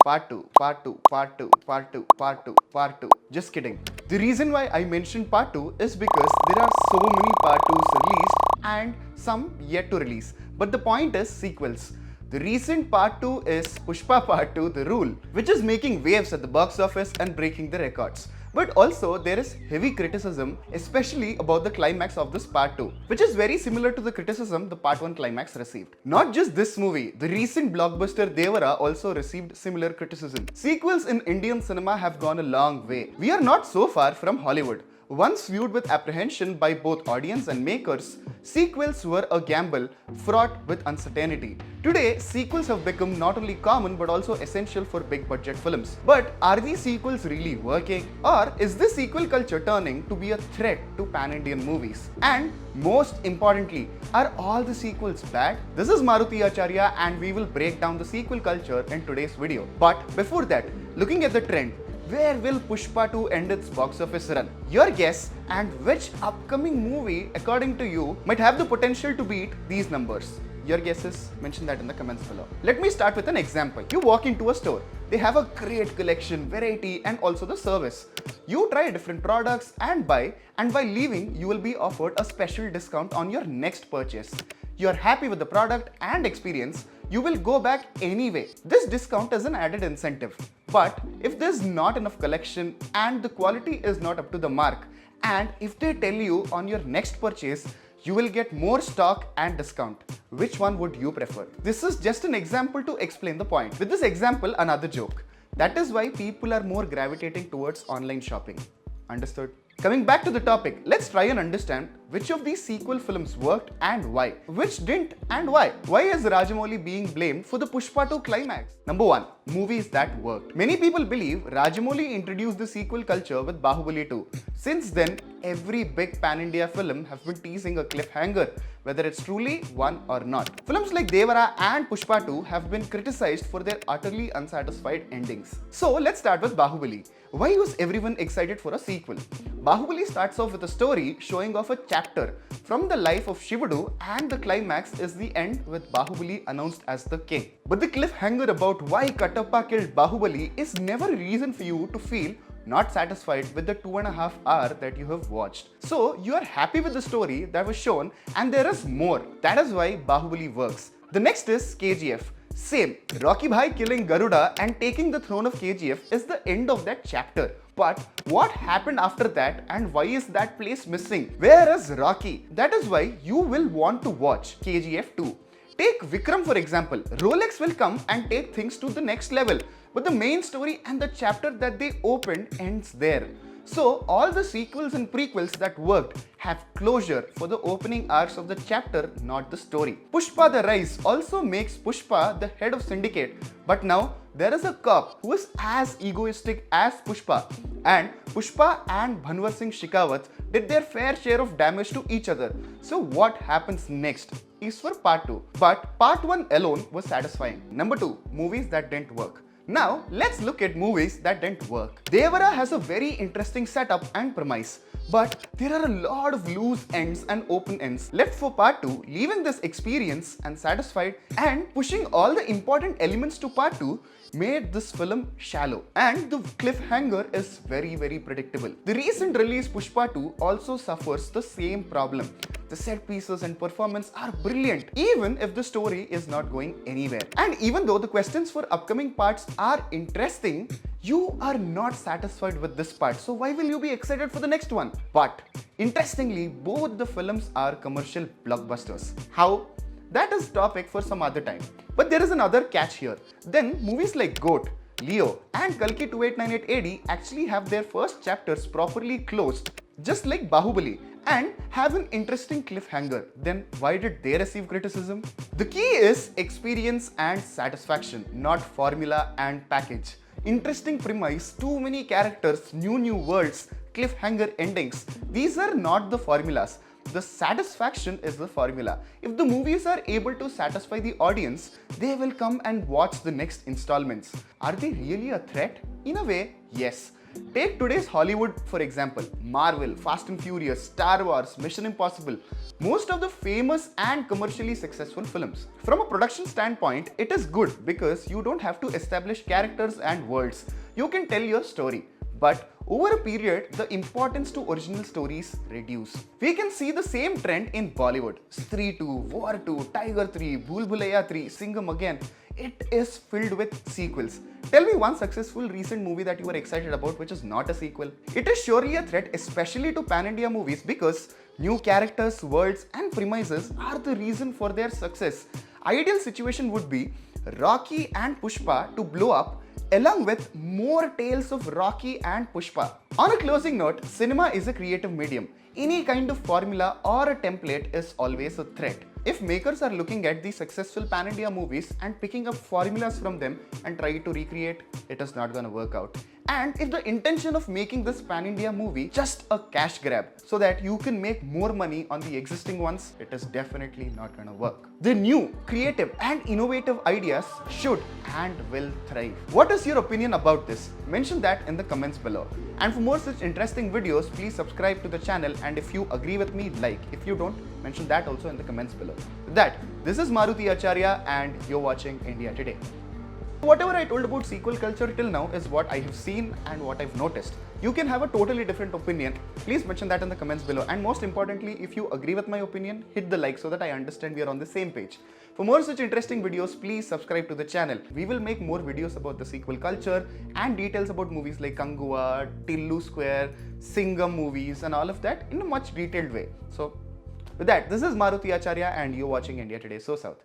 Part 2, Part 2, Part 2, Part 2, Part 2, Part 2. Just kidding. The reason why I mentioned Part 2 is because there are so many Part 2s released and some yet to release. But the point is sequels. The recent Part 2 is Pushpa Part 2 The Rule, which is making waves at the box office and breaking the records. But also there is heavy criticism, especially about the climax of this Part 2, which is very similar to the criticism the Part 1 climax received. Not just this movie, the recent blockbuster Devara also received similar criticism. Sequels in Indian cinema have gone a long way. We are not so far from Hollywood. Once viewed with apprehension by both audience and makers, sequels were a gamble fraught with uncertainty. Today, sequels have become not only common but also essential for big budget films. But are these sequels really working? Or is this sequel culture turning to be a threat to pan-Indian movies? And most importantly, are all the sequels bad? This is Maruti Acharya and we will break down the sequel culture in today's video. But before that, looking at the trend, where will Pushpa 2 end its box office run? Your guess, and which upcoming movie, according to you, might have the potential to beat these numbers? Your guesses, mention that in the comments below. Let me start with an example. You walk into a store. They have a great collection, variety, and also the service. You try different products and buy, and while leaving, you will be offered a special discount on your next purchase. You are happy with the product and experience, you will go back anyway. This discount is an added incentive. But if there's not enough collection and the quality is not up to the mark, and if they tell you on your next purchase, you will get more stock and discount. Which one would you prefer? This is just an example to explain the point. With this example, another joke. That is why people are more gravitating towards online shopping. Understood? Coming back to the topic, let's try and understand which of these sequel films worked and why. Which didn't and why. Why is Rajamouli being blamed for the Pushpa 2 climax? Number 1. Movies that worked. Many people believe Rajamouli introduced the sequel culture with Bahubali 2. Since then, every big pan-India film have been teasing a cliffhanger, whether it's truly one or not. Films like Devara and Pushpa 2 have been criticized for their utterly unsatisfied endings. So let's start with Bahubali. Why was everyone excited for a sequel? Bahubali starts off with a story showing off a chapter from the life of Shivudu, and the climax is the end with Bahubali announced as the king. But the cliffhanger about why Katappa killed Bahubali is never a reason for you to feel not satisfied with the 2.5 hours that you have watched. So you are happy with the story that was shown and there is more. That is why Bahubali works. The next is KGF. Same, Rocky Bhai killing Garuda and taking the throne of KGF is the end of that chapter. But what happened after that and why is that place missing? Where is Rocky? That is why you will want to watch KGF 2. Take Vikram for example. Rolex will come and take things to the next level. But the main story and the chapter that they opened ends there. So all the sequels and prequels that worked have closure for the opening arcs of the chapter, not the story. Pushpa the Rise also makes Pushpa the head of syndicate, but now there is a cop who is as egoistic as Pushpa, and Pushpa and Bhanwar Singh Shekhawat did their fair share of damage to each other. So what happens next is for Part 2. But Part 1 alone was satisfying. Number 2. Movies that didn't work. Now, let's look at movies that didn't work. Devara has a very interesting setup and premise, but there are a lot of loose ends and open ends left for Part 2, leaving this experience unsatisfied and pushing all the important elements to Part 2 made this film shallow. And the cliffhanger is very predictable. The recent release Pushpa 2 also suffers the same problem. The set pieces and performance are brilliant, even if the story is not going anywhere. And even though the questions for upcoming parts are interesting, you are not satisfied with this part. So why will you be excited for the next one? But interestingly, both the films are commercial blockbusters. How? That is topic for some other time. But there is another catch here. Then movies like Goat, Leo and Kalki 2898 AD actually have their first chapters properly closed, just like Bahubali, and have an interesting cliffhanger. Then why did they receive criticism? The key is experience and satisfaction, not formula and package. Interesting premise, too many characters, new worlds, cliffhanger endings. These are not the formulas. The satisfaction is the formula. If the movies are able to satisfy the audience, they will come and watch the next installments. Are they really a threat? In a way, yes. Take today's Hollywood for example. Marvel, Fast and Furious, Star Wars, Mission Impossible. Most of the famous and commercially successful films. From a production standpoint, it is good because you don't have to establish characters and worlds. You can tell your story. But over a period, the importance to original stories reduce. We can see the same trend in Bollywood. Stree 2, War 2, Tiger 3, Bhool Bhulaiya 3, Singham again. It is filled with sequels. Tell me one successful recent movie that you are excited about which is not a sequel. It is surely a threat, especially to pan-India movies, because new characters, worlds and premises are the reason for their success. Ideal situation would be Rocky and Pushpa to blow up along with more tales of Rocky and Pushpa. On a closing note, cinema is a creative medium. Any kind of formula or a template is always a threat. If makers are looking at the successful pan-India movies and picking up formulas from them and try to recreate, it is not gonna work out. And if the intention of making this pan-India movie just a cash grab so that you can make more money on the existing ones, it is definitely not gonna work. The new, creative and innovative ideas should and will thrive. What is your opinion about this? Mention that in the comments below. And for more such interesting videos, please subscribe to the channel, and if you agree with me, like. If you don't, mention that also in the comments below. With that, this is Maruti Acharya and you're watching India Today. Whatever I told about sequel culture till now is what I have seen and what I've noticed. You can have a totally different opinion. Please mention that in the comments below. And most importantly, if you agree with my opinion, hit the like so that I understand we are on the same page. For more such interesting videos, please subscribe to the channel. We will make more videos about the sequel culture and details about movies like Kanguva, Tillu Square, Singham movies and all of that in a much detailed way. So with that, this is Maruti Acharya and you're watching India Today SoSouth.